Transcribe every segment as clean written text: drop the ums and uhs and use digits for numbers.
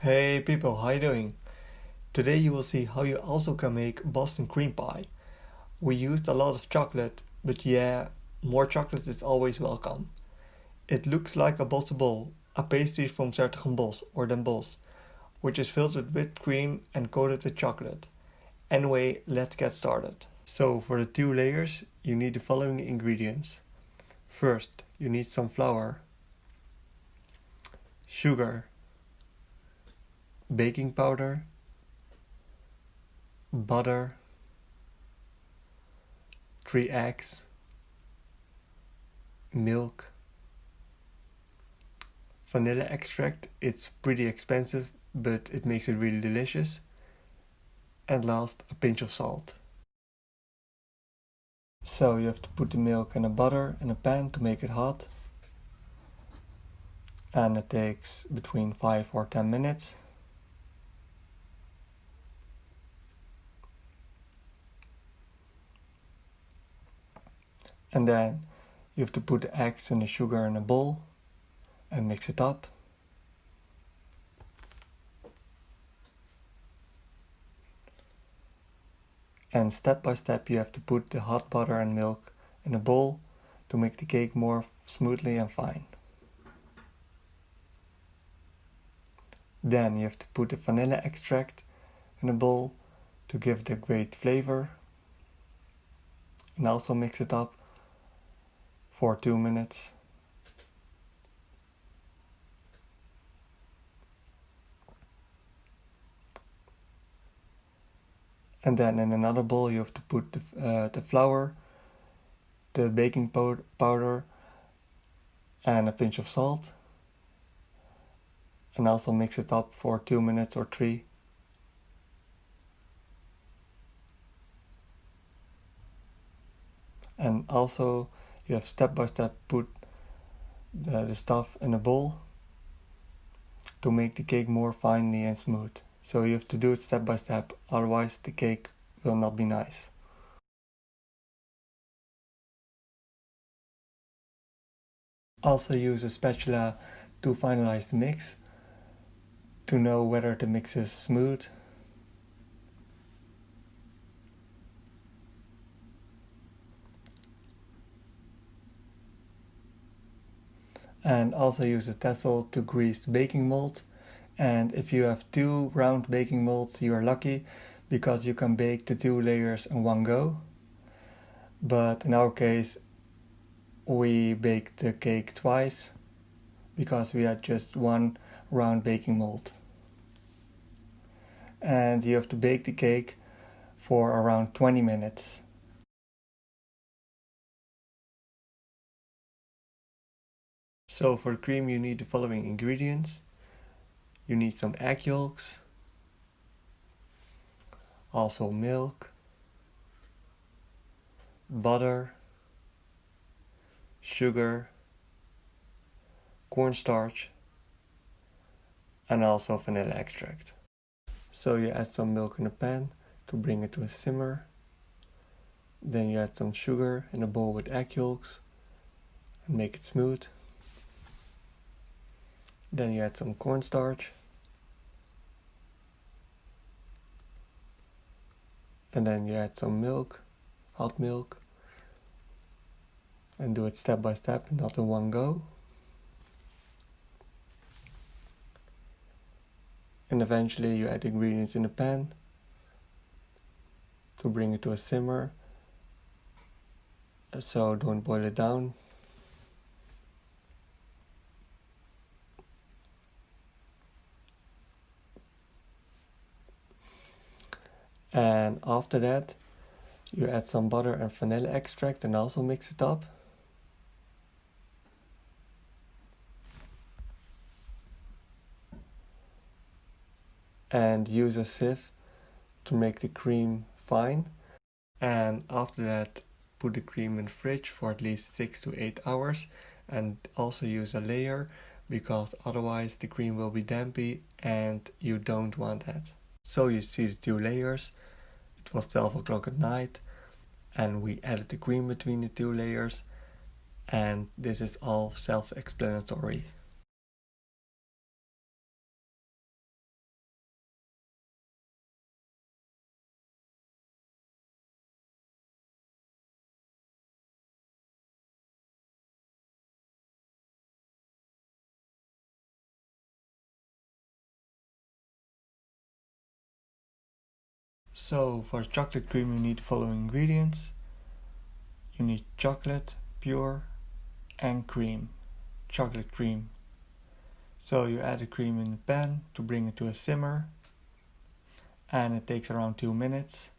Hey people, how you doing? Today you will see how you also can make Boston cream pie. We used a lot of chocolate, but yeah, more chocolate is always welcome. It looks like a Bossche Bol, a pastry from Bos or Den Bosch, which is filled with whipped cream and coated with chocolate. Anyway, let's get started. So for the 2 layers, you need the following ingredients. First, you need some flour, sugar, baking powder, butter, 3 eggs, milk, vanilla extract. It's pretty expensive, but it makes it really delicious. And last, a pinch of salt. So you have to put the milk and the butter in a pan to make it hot. And it takes between 5 or 10 minutes. And then you have to put the eggs and the sugar in a bowl and mix it up. And step by step you have to put the hot butter and milk in a bowl to make the cake more smoothly and fine. Then you have to put the vanilla extract in a bowl to give it a great flavor. And also mix it up for 2 minutes. And then in another bowl you have to put the flour, the baking powder and a pinch of salt. And also mix it up for 2 minutes or 3. And also you have step by step put the stuff in a bowl to make the cake more finely and smooth. So you have to do it step by step, otherwise the cake will not be nice. Also use a spatula to finalize the mix, to know whether the mix is smooth. And also use a tassel to grease the baking mold. And if you have 2 round baking molds, you are lucky because you can bake the 2 layers in one go. But in our case, we baked the cake twice because we had just 1 round baking mold. And you have to bake the cake for around 20 minutes. So for the cream you need the following ingredients. You need some egg yolks, also milk, butter, sugar, cornstarch, and also vanilla extract. So you add some milk in a pan to bring it to a simmer. Then you add some sugar in a bowl with egg yolks and make it smooth. Then you add some cornstarch. And then you add some milk, hot milk. And do it step by step, not in one go. And eventually you add ingredients in the pan to bring it to a simmer. So don't boil it down. And after that, you add some butter and vanilla extract and also mix it up. And use a sieve to make the cream fine. And after that, put the cream in the fridge for at least 6 to 8 hours. And also use a layer because otherwise the cream will be dampy and you don't want that. So you see the 2 layers. It was 12 o'clock at night and we added the cream between the 2 layers, and this is all self-explanatory. So for chocolate cream you need the following ingredients. You need chocolate, pure, and cream. Chocolate cream. So you add the cream in the pan to bring it to a simmer, and it takes around 2 minutes.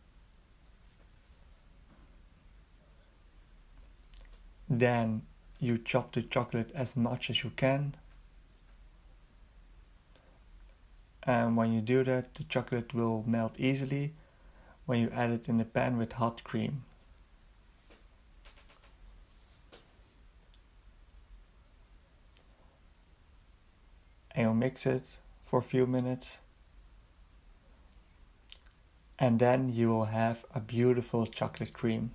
Then you chop the chocolate as much as you can, and when you do that the chocolate will melt easily when you add it in the pan with hot cream. And you'll mix it for a few minutes, and then you will have a beautiful chocolate cream.